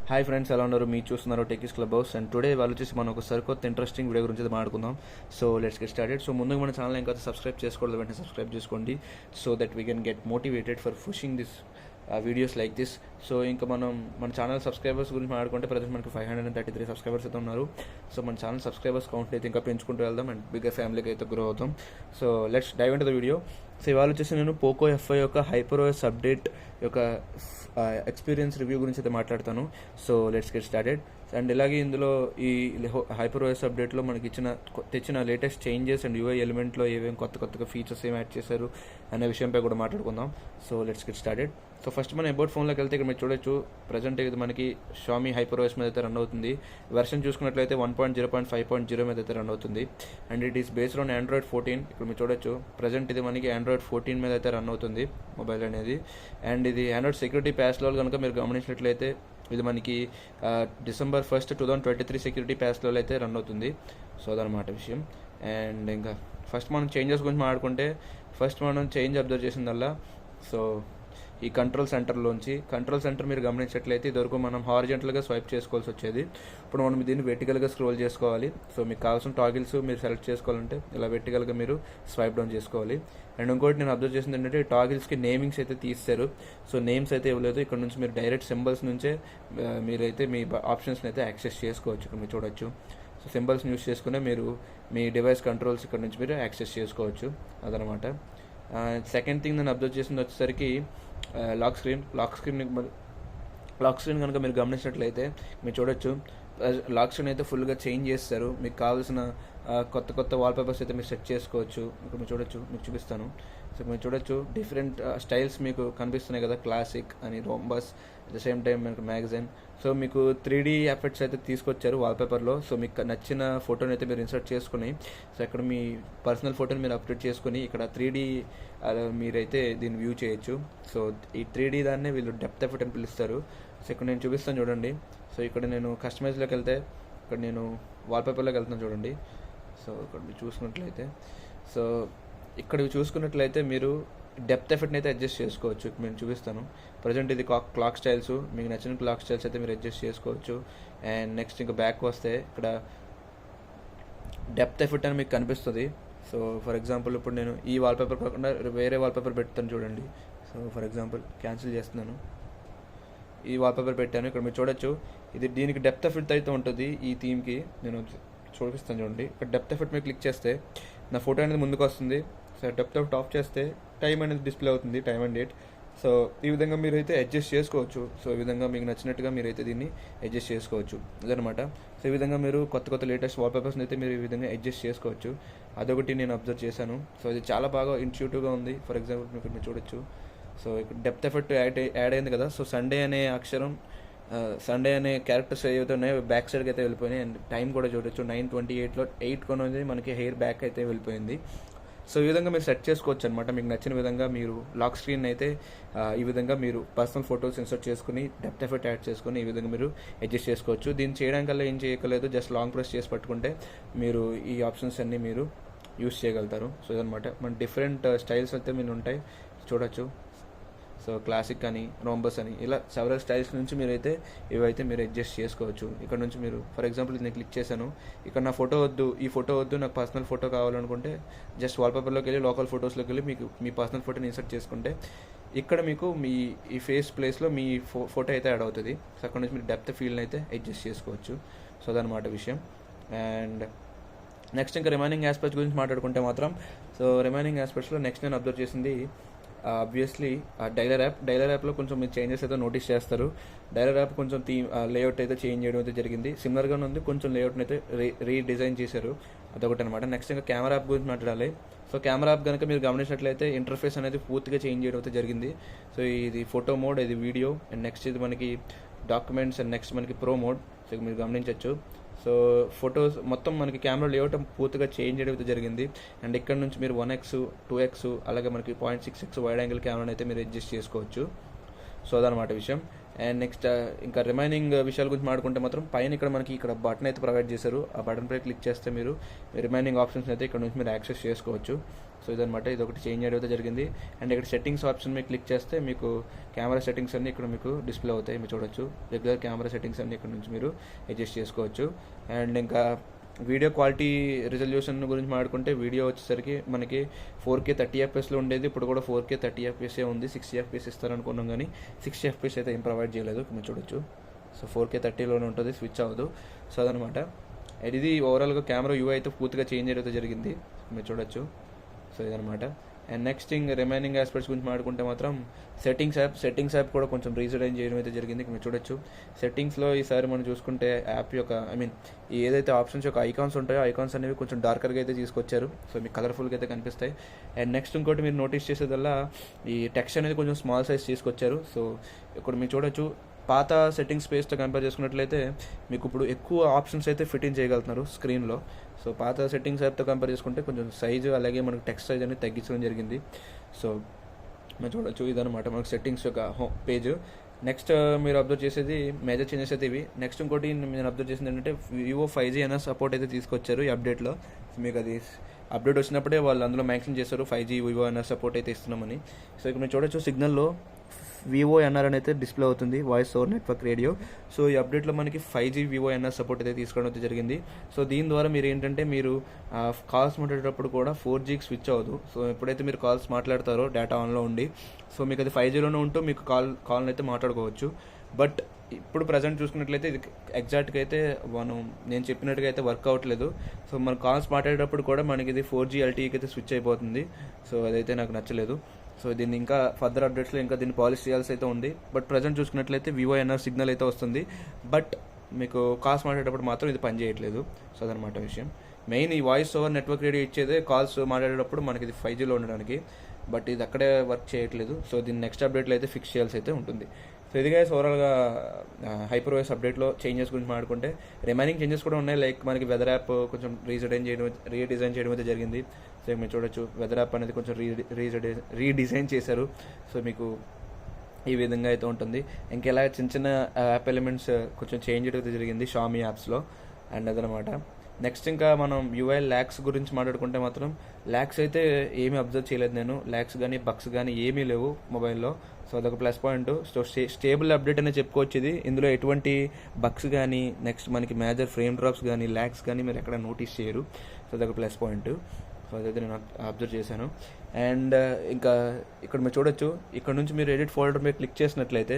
Hi friends, ఎలా ఉన్నారు? మీరు చూస్తున్నారు techies club house. And today వాళ్ళు వచ్చేసి మనం ఒక సరికొత్త ఇంట్రెస్టింగ్ వీడియో గురించి మాట్లాడుకుందాం. So let's get started. So ముందుగా మన ఛానల్ ఇంకా సబ్స్క్రైబ్ చేసుకోవద్దు, వెంటనే సబ్స్క్రైబ్ చేసుకోండి. So that we can get motivated for pushing this videos like this. So ఇంకా మనం మన ఛానల్ సబ్స్క్రైబర్స్ గురించి మాట్లాడుకుంటే ప్రజెంట్ మనకి 533 సబ్స్క్రైబర్స్ అయితే ఉన్నారు. సో మన ఛానల్ సబ్స్క్రైబర్స్ కౌంట్ అయితే ఇంకా పెంచుకుంటూ వెళ్దాం అండ్ బిగ్గర్ ఫ్యామిలీకి అయితే గ్రో అవుతాం. So let's dive into the video. So ఇవాళ వచ్చేసి నేను పోకో F5 యొక్క HyperOS అప్డేట్ యొక్క ఎక్స్పీరియన్స్ రివ్యూ గురించి అయితే మాట్లాడతాను. So let's get started. And ఇలాగే ఇందులో ఈ HyperOS అప్డేట్లో మనకి తెచ్చిన లేటెస్ట్ చేంజెస్ అండ్ UI ఎలిమెంట్లో ఏమేమి కొత్తగా ఫీచర్స్ ఏమి యాడ్ చేశారు అనే విషయంపై కూడా మాట్లాడుకుందాం. So let's get started. So first మనం అబౌట్ ఫోన్లోకి వెళ్తే ఇక్కడ మీరు చూడొచ్చు, ప్రజెంట్ ఇది మనకి Xiaomi HyperOS మీద అయితే రన్ అవుతుంది. వెర్షన్ చూసుకున్నట్లయితే 1.0.5.0 మీద అయితే రన్ అవుతుంది. And it is based on Android 14. ఇక్కడ మీరు చూడొచ్చు, ప్రజెంట్ ఇది మనకి Android 14 మీద అయితే రన్ అవుతుంది మొబైల్ అనేది. అండ్ ఇది Android సెక్యూరిటీ ప్యాచ్లో కనుక మీరు గమనించినట్లయితే ఇది మనకి December 1st, 2023 సెక్యూరిటీ ప్యాచ్లో అయితే రన్ అవుతుంది. సో అదనమాట విషయం. అండ్ ఇంకా ఫస్ట్ మనం చేంజెస్ గురించి మాట్లాడుకుంటే, ఫస్ట్ మనం చేంజ్ అబ్జర్వ్ చేసిందల్లా సో ఈ కంట్రోల్ సెంటర్ మీరు గమనించట్లయితే ఇదివరకు మనం హారిజెంటల్గా స్వైప్ చేసుకోవాల్సి వచ్చేది. ఇప్పుడు మనం దీన్ని వెర్టికల్గా స్క్రోల్ చేసుకోవాలి. సో మీకు కావాల్సిన టాగిల్స్ మీరు సెలెక్ట్ చేసుకోవాలంటే ఇలా వెర్టికల్గా మీరు స్వైప్ డౌన్ చేసుకోవాలి. అండ్ ఇంకోటి నేను అబ్జర్వ్ చేసింది ఏంటంటే, టాగిల్స్కి నేమింగ్స్ అయితే తీస్తారు. సో నేమ్స్ అయితే ఇవ్వలేదు. ఇక్కడ నుంచి మీరు డైరెక్ట్ సింబల్స్ నుంచే మీరైతే మీ ఆప్షన్స్ని అయితే యాక్సెస్ చేసుకోవచ్చు. ఇక్కడ మీరు చూడొచ్చు. సో సింబల్స్ని యూస్ చేసుకునే మీరు మీ డివైస్ కంట్రోల్స్ ఇక్కడ నుంచి మీరు యాక్సెస్ చేసుకోవచ్చు. అదనమాట. సెకండ్ థింగ్ నేను అబ్జర్వ్ చేసింది వచ్చేసరికి లాక్ స్క్రీన్ కనుక మీరు గమనించినట్లయితే మీరు చూడొచ్చు, లాక్ స్క్రీన్ అయితే ఫుల్గా చేంజ్ చేస్తారు. మీకు కావాల్సిన కొత్త వాల్పేపర్స్ అయితే మీరు సెట్ చేసుకోవచ్చు. ఇక్కడ మీరు చూడొచ్చు, మీకు చూపిస్తాను. సో మీరు చూడొచ్చు, డిఫరెంట్ స్టైల్స్ మీకు కనిపిస్తున్నాయి కదా, క్లాసిక్ అని, rhombus, at the same time మీకు మ్యాగజైన్. సో మీకు 3D ఎఫెక్ట్స్ అయితే తీసుకొచ్చారు వాల్పేపర్లో. సో మీకు నచ్చిన ఫోటోని అయితే మీరు ఇన్సర్ట్ చేసుకుని, సో ఇక్కడ మీ పర్సనల్ ఫోటోని మీరు అప్డేట్ చేసుకుని ఇక్కడ 3D మీరైతే దీన్ని వ్యూ చేయొచ్చు. సో ఈ 3D దాన్నే వీళ్ళు డెప్త్ ఎఫెక్ట్ అని పిలుస్తారు. సో ఇక్కడ నేను చూపిస్తాను చూడండి. సో ఇక్కడ నేను కస్టమైజ్లోకి వెళ్తే, ఇక్కడ నేను వాల్పేపర్లోకి వెళ్తున్నాను చూడండి. సో ఇక్కడ మీరు చూసుకున్నట్లయితే మీరు డెప్త్ ఎఫెక్ట్ని అయితే అడ్జస్ట్ చేసుకోవచ్చు. నేను చూపిస్తాను. ప్రజెంట్ ఇది క్లాక్ స్టైల్స్, మీకు నచ్చిన క్లాక్ స్టైల్స్ అయితే మీరు అడ్జస్ట్ చేసుకోవచ్చు. అండ్ నెక్స్ట్ ఇంకా బ్యాక్ వస్తే ఇక్కడ డెప్త్ ఎఫెక్ట్ అని మీకు కనిపిస్తుంది. సో ఫర్ ఎగ్జాంపుల్ ఇప్పుడు నేను ఈ వాల్పేపర్ కాకుండా వేరే వాల్పేపర్ పెడతాను చూడండి. సో ఫర్ ఎగ్జాంపుల్ క్యాన్సిల్ చేస్తున్నాను, ఈ వాల్పేపర్ పెట్టాను. ఇక్కడ మీరు చూడొచ్చు, ఇది దీనికి డెప్త్ ఎఫెక్ట్ అయితే ఉంటుంది. ఈ థీమ్కి నేను చూపిస్తాను చూడండి. ఇక్కడ డెప్త్ ఎఫెక్ట్ మీద క్లిక్ చేస్తే నా ఫోటో అనేది ముందుకు వస్తుంది. సో డెప్త్ ఎఫెక్ట్ ఆఫ్ చేస్తే టైం అనేది డిస్ప్లే అవుతుంది, టైం అండ్ డేట్. సో ఈ విధంగా మీరైతే అడ్జస్ట్ చేసుకోవచ్చు. సో ఈ విధంగా మీకు నచ్చినట్టుగా మీరైతే దీన్ని అడ్జస్ట్ చేసుకోవచ్చు అదనమాట. సో ఈ విధంగా మీరు కొత్త లేటెస్ట్ వాల్పేపర్స్ని అయితే మీరు ఈ విధంగా అడ్జస్ట్ చేసుకోవచ్చు. అదొకటి నేను అబ్జర్వ్ చేశాను. సో ఇది చాలా బాగా ఇంట్యూటివ్గా ఉంది. ఫర్ ఎగ్జాంపుల్ మీరు చూడొచ్చు, సో ఇక్కడ డెప్త్ ఎఫెక్ట్ యాడ్ అయింది కదా. సో సండే అనే క్యారెక్టర్స్ ఏవైతే ఉన్నాయో బ్యాక్ సైడ్కి అయితే వెళ్ళిపోయినాయి. అండ్ టైం కూడా చూడొచ్చు, 9:28లో 8 కొనేది మనకి హెయిర్ బ్యాక్ అయితే వెళ్ళిపోయింది. సో ఈ విధంగా మీరు సెట్ చేసుకోవచ్చు అనమాట. మీకు నచ్చిన విధంగా మీరు లాక్ స్క్రీన్ అయితే ఈ విధంగా మీరు పర్సనల్ ఫోటోస్ ఇన్సర్ట్ చేసుకుని డెప్త్ ఎఫెక్ట్ యాడ్ చేసుకుని ఈ విధంగా మీరు అడ్జస్ట్ చేసుకోవచ్చు. దీన్ని చేయడానికల్లా ఏం చేయకలేదు, జస్ట్ లాంగ్ ప్రెస్ చేసి పట్టుకుంటే మీరు ఈ ఆప్షన్స్ అన్నీ మీరు యూస్ చేయగలుగుతారు. సో ఇదనమాట. మన డిఫరెంట్ స్టైల్స్ అయితే మీరు ఉంటాయి చూడొచ్చు. సో క్లాసిక్ అని, రోంబస్ అని, ఇలా సెవరల్ స్టైల్స్ నుంచి మీరైతే ఇవైతే మీరు అడ్జస్ట్ చేసుకోవచ్చు. ఇక్కడ నుంచి మీరు ఫర్ ఎగ్జాంపుల్ నేను క్లిక్ చేశాను, ఇక్కడ నా ఫోటో వద్దు, ఈ ఫోటో వద్దు, నాకు పర్సనల్ ఫోటో కావాలనుకుంటే జస్ట్ వాల్పేపర్లోకి వెళ్ళి లోకల్ ఫొటోస్లోకి వెళ్ళి మీకు మీ పర్సనల్ ఫోటోని ఇన్సర్ట్ చేసుకుంటే ఇక్కడ మీకు మీ ఈ ఫేస్ ప్లేస్లో మీ ఫోటో అయితే యాడ్ అవుతుంది. సో అక్కడ నుంచి మీరు డెప్త్ ఫీల్ని అయితే అడ్జస్ట్ చేసుకోవచ్చు. సో అదనమాట విషయం. అండ్ నెక్స్ట్ ఇంకా రిమైనింగ్ ఆస్పెక్ట్స్ గురించి మాట్లాడుకుంటే మాత్రం, సో రిమైనింగ్ ఆస్పెక్ట్స్లో నెక్స్ట్ నేను అబ్జర్వ్ చేసింది ఆబ్వియస్లీ డైలర్ యాప్లో కొంచెం మీరు చేంజెస్ అయితే నోటీస్ చేస్తారు. డైలర్ యాప్ కొంచెం లేఅవుట్ అయితే చేంజ్ చేయడం అయితే జరిగింది. సిమిలర్గానే ఉంది, కొంచెం లేఅవుట్ని అయితే రీడిజైన్ చేశారు. అదొకటి అనమాట. నెక్స్ట్ ఇంకా కెమెరా యాప్ గురించి మాట్లాడాలి. సో కెమెరా యాప్ కనుక మీరు గమనించినట్లయితే ఇంటర్ఫేస్ అనేది పూర్తిగా చేంజ్ చేయడం అయితే జరిగింది. సో ఇది ఫోటో మోడ్, ఇది వీడియో, అండ్ నెక్స్ట్ ఇది మనకి డాక్యుమెంట్స్, అండ్ నెక్స్ట్ మనకి ప్రో మోడ్. సో మీరు గమనించవచ్చు. సో ఫొటోస్ మొత్తం మనకి కెమెరా లేఅవుట్ పూర్తిగా చేంజ్ చేయడం అయితే జరిగింది. అండ్ ఇక్కడ నుంచి మీరు 1x 2x అలాగే మనకి 0.6x వైడ్ యాంగిల్ కెమెరాని అయితే మీరు అడ్జస్ట్ చేసుకోవచ్చు. సో అదనమాట విషయం. అండ్ నెక్స్ట్ ఇంకా రిమైనింగ్ విషయాల గురించి మాట్లాడుకుంటే మాత్రం పైన ఇక్కడ మనకి ఇక్కడ బటన్ అయితే ప్రొవైడ్ చేశారు. ఆ బటన్ పై క్లిక్ చేస్తే మీరు రిమైనింగ్ ఆప్షన్స్ అయితే ఇక్కడ నుంచి మీరు యాక్సెస్ చేసుకోవచ్చు. సో ఇదనమాట, ఇది ఒకటి చేంజ్ అయితే జరిగింది. అండ్ ఇక్కడ సెట్టింగ్స్ ఆప్షన్ మీద క్లిక్ చేస్తే మీకు కెమెరా సెట్టింగ్స్ అన్నీ ఇక్కడ మీకు డిస్ప్లే అవుతాయి, మీరు చూడొచ్చు. రెగ్యులర్ కెమెరా సెట్టింగ్స్ అన్నీ ఇక్కడ నుంచి మీరు అడ్జస్ట్ చేసుకోవచ్చు. అండ్ ఇంకా వీడియో క్వాలిటీ రిజల్యూషన్ గురించి మాట్లాడుకుంటే వీడియో వచ్చేసరికి మనకి 4K 30 FPSలో ఉండేది, ఇప్పుడు కూడా 4K 30 FPS ఉంది. 60 FPS ఇస్తారనుకున్నాం కానీ 60 FPS అయితే ఏం ప్రొవైడ్ చేయలేదు, మీరు చూడొచ్చు. సో 4K 30లోనే ఉంటుంది, స్విచ్ అవ్వదు. సో అదనమాట, ఇది ఓవరాల్గా కెమెరా యూఐ అయితే పూర్తిగా చేంజ్ అయితే జరిగింది, మీరు చూడొచ్చు. సో ఇదనమాట. And next thing remaining aspects గురించి మాట్లాడుకుంటే మాత్రం సెట్టింగ్స్ యాప్ కూడా కొంచెం రీసెట్ చేయడం అయితే జరిగింది, మీరు చూడొచ్చు. సెట్టింగ్స్లో ఈసారి మనం చూసుకుంటే యాప్ యొక్క ఏదైతే ఆప్షన్స్ యొక్క ఐకాన్స్ ఉంటాయో ఐకాన్స్ అనేవి కొంచెం డార్కర్గా అయితే తీసుకొచ్చారు. సో మీకు కలర్ఫుల్గా అయితే కనిపిస్తాయి. అండ్ నెక్స్ట్ ఇంకోటి మీరు నోటీస్ చేసేదల్లా ఈ టెక్స్ట్ అనేది కొంచెం స్మాల్ సైజ్ తీసుకొచ్చారు. సో ఇక్కడ మీరు చూడొచ్చు, పాత సెట్టింగ్ స్పేస్తో కంపేర్ చేసుకున్నట్లయితే మీకు ఇప్పుడు ఎక్కువ ఆప్షన్స్ అయితే ఫిట్టింగ్ చేయగలుగుతున్నారు స్క్రీన్లో. సో పాత సెట్టింగ్స్ యాప్తో కంపేర్ చేసుకుంటే కొంచెం సైజు అలాగే మనకు టెక్స్ట్ సైజ్ అనేది తగ్గించడం జరిగింది. సో మీరు చూడొచ్చు, ఇదనమాట మనకు సెట్టింగ్స్ యొక్క హోమ్ పేజ్. నెక్స్ట్ మీరు అబ్జర్వ్ చేసేది మేజర్ చేంజెస్ అయితే ఇవి. నెక్స్ట్ ఇంకోటి నేను అబ్జర్వ్ చేసింది ఏంటంటే వివో 5G అన్న సపోర్ట్ అయితే తీసుకొచ్చారు ఈ అప్డేట్లో. మీకు అది అప్డేట్ వచ్చినప్పుడే వాళ్ళు అందులో మెన్షన్ చేశారు 5G వివో అన్న సపోర్ట్ అయితే ఇస్తున్నామని. సో ఇక్కడ మీరు చూడొచ్చు, సిగ్నల్లో VoNR అని అయితే డిస్ప్లే అవుతుంది, voice over network radio. So ఈ అప్డేట్లో మనకి 5G VoNR సపోర్ట్ అయితే తీసుకోవడం అయితే జరిగింది. సో దీని ద్వారా మీరు ఏంటంటే మీరు కాల్స్ మాట్లాడేటప్పుడు కూడా 4Gకి స్విచ్ అవ్వదు. సో ఎప్పుడైతే మీరు కాల్స్ మాట్లాడతారో డేటా ఆన్లో ఉండి, సో మీకు అది 5Gలోనే ఉంటూ మీకు కాల్ని అయితే మాట్లాడుకోవచ్చు. బట్ ఇప్పుడు ప్రజెంట్ చూసుకున్నట్లయితే ఇది ఎగ్జాక్ట్గా అయితే నేను చెప్పినట్టుగా అయితే వర్క్ అవ్వట్లేదు. సో మన కాల్స్ మాట్లాడేటప్పుడు కూడా మనకి ఇది 4G LTEకి అయితే స్విచ్ అయిపోతుంది. సో అదైతే నాకు నచ్చలేదు. సో దీన్ని ఇంకా ఫర్దర్ అప్డేట్స్లో ఇంకా దీన్ని పాలిష్ చేయాల్సి అయితే ఉంది. బట్ ప్రజెంట్ చూసుకున్నట్లయితే VoNR సిగ్నల్ అయితే వస్తుంది, బట్ మీకు కాల్స్ మాట్లాడేటప్పుడు మాత్రం ఇది పనిచేయట్లేదు. సో అదనమాట విషయం. మెయిన్ ఈ వాయిస్ ఓవర్ నెట్వర్క్ రేడియో ఇచ్చేదే కాల్స్ మాట్లాడేటప్పుడు మనకి ఇది 5Gలో ఉండడానికి, బట్ ఇది అక్కడే వర్క్ చేయట్లేదు. సో దీన్ని నెక్స్ట్ అప్డేట్లో అయితే ఫిక్స్ చేయాల్సి అయితే ఉంటుంది. సో ఇది గైస్ ఓవరాల్గా HyperOS అప్డేట్లో చేంజెస్ గురించి మాట్లాడుకుంటే రిమైనింగ్ చేంజెస్ కూడా ఉన్నాయి. లైక్ మనకి వెదర్ యాప్ కొంచెం రీడిజైన్ చేయడం అయితే జరిగింది. సో మీరు చూడొచ్చు, వెదర్ యాప్ అనేది కొంచెం రీడిజైన్ చేశారు. సో మీకు ఈ విధంగా అయితే ఉంటుంది. ఇంకెలా చిన్న చిన్న యాప్ ఎలిమెంట్స్ కొంచెం చేంజ్ అయితే జరిగింది Xiaomi యాప్స్లో. అండ్ అదనమాట. నెక్స్ట్ ఇంకా మనం UI ల్యాక్స్ గురించి మాట్లాడుకుంటే మాత్రం ల్యాక్స్ అయితే ఏమీ అబ్జర్వ్ చేయలేదు నేను. ల్యాక్స్ కానీ బగ్స్ కానీ ఏమీ లేవు మొబైల్లో. సో అదొక plus point. So stable update అనేది చెప్పుకోవచ్చు ఇది. ఇందులో ఎటువంటి బగ్స్ కానీ నెక్స్ట్ మనకి మేజర్ ఫ్రేమ్ డ్రాప్స్ కానీ ల్యాక్స్ కానీ మీరు ఎక్కడ నోటీస్ చేయరు. సో అదొక ప్లస్ పాయింట్. సో అదైతే నేను అబ్జర్వ్ చేశాను. అండ్ ఇంకా ఇక్కడ మీరు చూడొచ్చు, ఇక్కడ నుంచి మీరు ఎడిట్ ఫోల్డర్ మీద క్లిక్ చేసినట్లయితే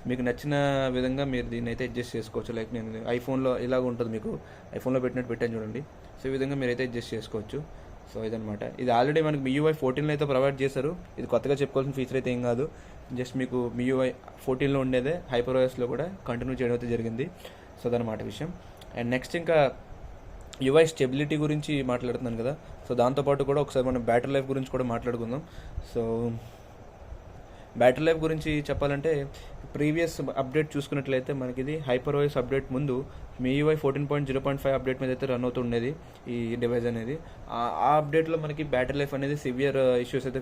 మీకు నచ్చిన విధంగా మీరు దీన్ని అయితే అడ్జస్ట్ చేసుకోవచ్చు. లైక్ నేను ఐఫోన్లో ఇలాగ ఉంటుంది, మీకు ఐఫోన్లో పెట్టినట్టు పెట్టాను చూడండి. సో ఈ విధంగా మీరు అయితే అడ్జస్ట్ చేసుకోవచ్చు. సో ఇదనమాట. ఇది ఆల్రెడీ మనకి MIUI 14లో అయితే ప్రొవైడ్ చేశారు. ఇది కొత్తగా చెప్పుకోవాల్సిన ఫీచర్ అయితే ఏం కాదు. జస్ట్ మీకు MIUI 14లో ఉండేదే HyperOSలో కూడా కంటిన్యూ చేయడం అయితే జరిగింది. సో అదనమాట విషయం. అండ్ నెక్స్ట్ ఇంకా UI స్టెబిలిటీ గురించి మాట్లాడుతున్నాను కదా. సో దాంతోపాటు కూడా ఒకసారి మనం బ్యాటరీ లైఫ్ గురించి కూడా మాట్లాడుకుందాం. సో బ్యాటరీ లైఫ్ గురించి చెప్పాలంటే ప్రీవియస్ అప్డేట్ చూసుకున్నట్లయితే మనకి ఇది HyperOS అప్డేట్ ముందు MIUI 14.0.5 అప్డేట్ మీద అయితే రన్ అవుతుండేది ఈ డివైస్ అనేది. ఆ అప్డేట్లో మనకి బ్యాటరీ లైఫ్ అనేది సివియర్ ఇష్యూస్ అయితే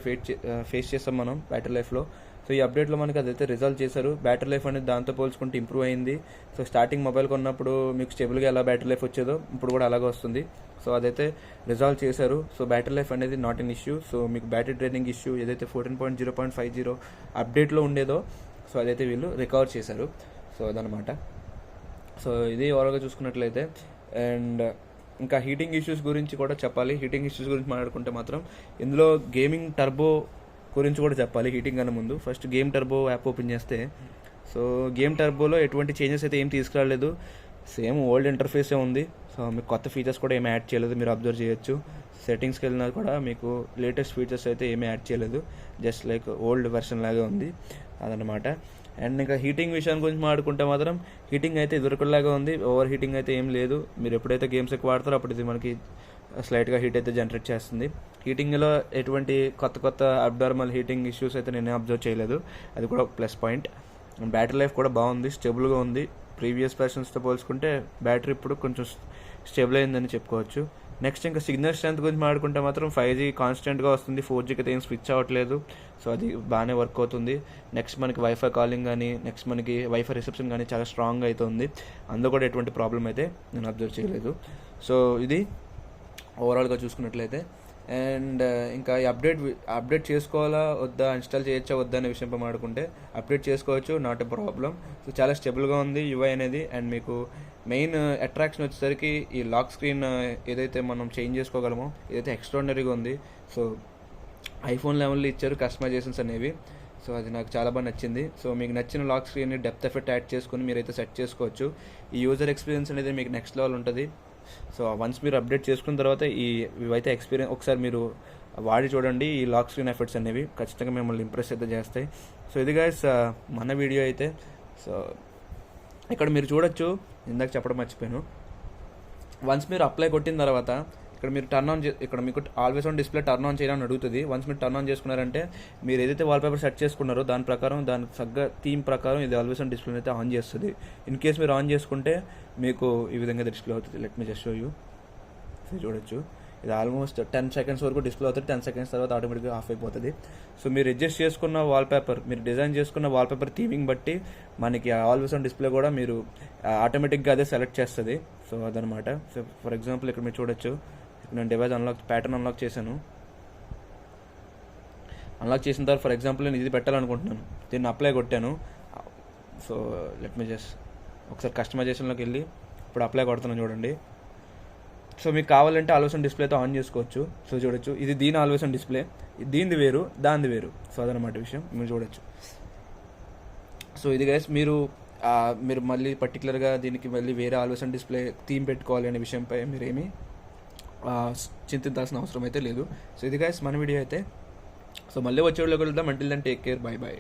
ఫేస్ చేస్తాం మనం బ్యాటరీ లైఫ్లో. సో ఈ అప్డేట్లో మనకి అదైతే రిజల్వ్ చేశారు. బ్యాటరీ లైఫ్ అనేది దాంతో పోల్చుకుంటే ఇంప్రూవ్ అయింది. సో స్టార్టింగ్ మొబైల్ కొన్నప్పుడు మీకు స్టేబుల్గా ఎలా బ్యాటరీ లైఫ్ వచ్చేదో ఇప్పుడు కూడా అలాగే వస్తుంది. సో అదైతే రిజాల్వ్ చేశారు. సో బ్యాటరీ లైఫ్ అనేది నాట్ ఎన్ ఇష్యూ. సో మీకు బ్యాటరీ డ్రైనింగ్ ఇష్యూ ఏదైతే 14.0.50 అప్డేట్లో ఉండేదో సో అదైతే వీళ్ళు రికవర్ చేశారు. సో అదనమాట. సో ఇది ఓవరాల్గా చూసుకున్నట్లయితే. అండ్ ఇంకా హీటింగ్ ఇష్యూస్ గురించి కూడా చెప్పాలి. హీటింగ్ ఇష్యూస్ గురించి మాట్లాడుకుంటే మాత్రం ఇందులో గేమింగ్ టర్బో గురించి కూడా చెప్పాలి. హీటింగ్ కన్నా ముందు first game turbo app open చేస్తే, సో గేమ్ టర్బోలో ఎటువంటి చేంజెస్ అయితే ఏం తీసుకురాలేదు, సేమ్ ఓల్డ్ ఇంటర్ఫేసే ఉంది. సో మీకు కొత్త ఫీచర్స్ కూడా ఏమీ యాడ్ చేయలేదు, మీరు అబ్జర్వ్ చేయొచ్చు. సెట్టింగ్స్కి వెళ్ళినా కూడా మీకు లేటెస్ట్ ఫీచర్స్ అయితే ఏమీ యాడ్ చేయలేదు, జస్ట్ లైక్ ఓల్డ్ వెర్షన్ లాగే ఉంది అదనమాట. అండ్ ఇంకా హీటింగ్ విషయం గురించి మాట్లాడుకుంటే మాత్రం హీటింగ్ అయితే ఇదివరకులాగా ఉంది, ఓవర్ హీటింగ్ అయితే ఏం లేదు. మీరు ఎప్పుడైతే గేమ్స్ ఎక్కువ ఆడతారో అప్పుడు ఇది మనకి స్లైట్గా హీట్ అయితే జనరేట్ చేస్తుంది. హీటింగ్లో ఎటువంటి కొత్త అబ్నార్మల్ హీటింగ్ ఇష్యూస్ అయితే నేను అబ్జర్వ్ చేయలేదు, అది కూడా ప్లస్ పాయింట్. బ్యాటరీ లైఫ్ కూడా బాగుంది, స్టేబుల్గా ఉంది. ప్రీవియస్ వెర్షన్స్తో పోల్చుకుంటే బ్యాటరీ ఇప్పుడు కొంచెం స్టేబుల్ అయిందని చెప్పుకోవచ్చు. నెక్స్ట్ ఇంకా సిగ్నల్ స్ట్రెంత్ గురించి మాట్లాడుకుంటే మాత్రం 5G కాన్స్టెంట్గా వస్తుంది, 4Gకి అయితే ఏం స్విచ్ అవ్వట్లేదు. సో అది బాగానే వర్క్ అవుతుంది. నెక్స్ట్ మనకి వైఫై కాలింగ్ కానీ, నెక్స్ట్ మనకి వైఫై రిసెప్షన్ కానీ చాలా స్ట్రాంగ్గా అయితే ఉంది. అందులో కూడా ఎటువంటి ప్రాబ్లం అయితే నేను అబ్జర్వ్ చేయలేదు. సో ఇది ఓవరాల్గా చూసుకున్నట్లయితే. అండ్ ఇంకా ఈ అప్డేట్ చేసుకోవాలా వద్దా, ఇన్స్టాల్ చేయొచ్చా వద్దా అనే విషయంపై మాట్లాడుకుంటే అప్డేట్ చేసుకోవచ్చు, నాట్ ఎ ప్రాబ్లం. సో చాలా స్టెబుల్గా ఉంది UI అనేది. అండ్ మీకు మెయిన్ అట్రాక్షన్ వచ్చేసరికి ఈ లాక్ స్క్రీన్ ఏదైతే మనం చేంజ్ చేసుకోగలమో ఏదైతే ఎక్స్ట్రాడినరీగా ఉంది. సో ఐఫోన్ లెవెల్లో ఇచ్చారు కస్టమైజేషన్స్ అనేవి. సో అది నాకు చాలా బాగా నచ్చింది. సో మీకు నచ్చిన లాక్ స్క్రీన్ని డెప్త్ ఎఫెక్ట్ యాడ్ చేసుకుని మీరైతే సెట్ చేసుకోవచ్చు. ఈ యూజర్ ఎక్స్పీరియన్స్ అనేది మీకు నెక్స్ట్ లెవెల్ ఉంటుంది. సో వన్స్ మీరు అప్డేట్ చేసుకున్న తర్వాత ఇవైతే ఎక్స్పీరియన్స్ ఒకసారి మీరు వాడి చూడండి. ఈ లాక్ స్క్రీన్ ఎఫెక్ట్స్ అనేవి ఖచ్చితంగా మిమ్మల్ని ఇంప్రెస్ అయితే చేస్తాయి. సో ఇది గైస్ మన వీడియో అయితే. సో ఇక్కడ మీరు చూడొచ్చు, ఇందాక చెప్పడం మర్చిపోయాను, వన్స్ మీరు అప్లై కొట్టిన తర్వాత ఇక్కడ మీరు టర్న్ ఆన్ ఇక్కడ మీకు always on display turn on చేయాలని అడుగుతుంది. వన్స్ మీరు టర్న్ ఆన్ చేసుకున్నారంటే మీరు ఏదైతే వాల్పేపర్ సెట్ చేసుకున్నారో దాని ప్రకారం, దానికి తగ్గ థీమ్ ప్రకారం ఇది ఆల్వేస్ ఆన్ డిస్ప్లే అయితే ఆన్ చేస్తుంది. ఇన్ కేస్ మీరు ఆన్ చేసుకుంటే మీకు ఈ విధంగా డిస్ప్లే అవుతుంది. Let me just show you. చూడొచ్చు, ఇది ఆల్మోస్ట్ 10 seconds వరకు డిస్ప్లే అవుతుంది. 10 seconds తర్వాత ఆటోమేటిక్గా ఆఫ్ అయిపోతుంది. సో మీరు అడ్జస్ట్ చేసుకున్న వాల్పేపర్, మీరు డిజైన్ చేసుకున్న వాల్పేపర్ థీమింగ్ బట్టి మనకి ఆల్వేస్ ఆన్ డిస్ప్లే కూడా మీరు ఆటోమేటిక్గా అదే సెలెక్ట్ చేస్తుంది. సో అదనమాట. సో ఫర్ ఎగ్జాంపుల్ ఇక్కడ మీరు చూడొచ్చు, నేను డివైస్ ప్యాటర్న్ అన్లాక్ చేశాను. అన్లాక్ చేసిన తర్వాత ఫర్ ఎగ్జాంపుల్ నేను ఇది పెట్టాలనుకుంటున్నాను, దీన్ని అప్లై కొట్టాను. సో లెట్ మీ జస్ట్ ఒకసారి కస్టమైజేషన్లోకి వెళ్ళి ఇప్పుడు అప్లై కొడుతున్నాను చూడండి. సో మీకు కావాలంటే ఆల్వేస్ ఆన్ డిస్ప్లేతో ఆన్ చేసుకోవచ్చు. సో చూడొచ్చు, ఇది దీని ఆల్వేస్ ఆన్ డిస్ప్లే, దీనిది వేరు, దానిది వేరు. సో అదనమాట విషయం, మీరు చూడొచ్చు. సో ఇది గైస్ మీరు మళ్ళీ పర్టికులర్గా దీనికి మళ్ళీ వేరే ఆల్వేస్ ఆన్ డిస్ప్లే థీమ్ పెట్టుకోవాలి అనే విషయంపై మీరేమీ చింతించాల్సిన అవసరం అయితే లేదు. సో ఇది గైస్ మన వీడియో అయితే. సో మళ్ళీ వచ్చే వీడియోకి వెళ్దాం. Until then take care, bye by.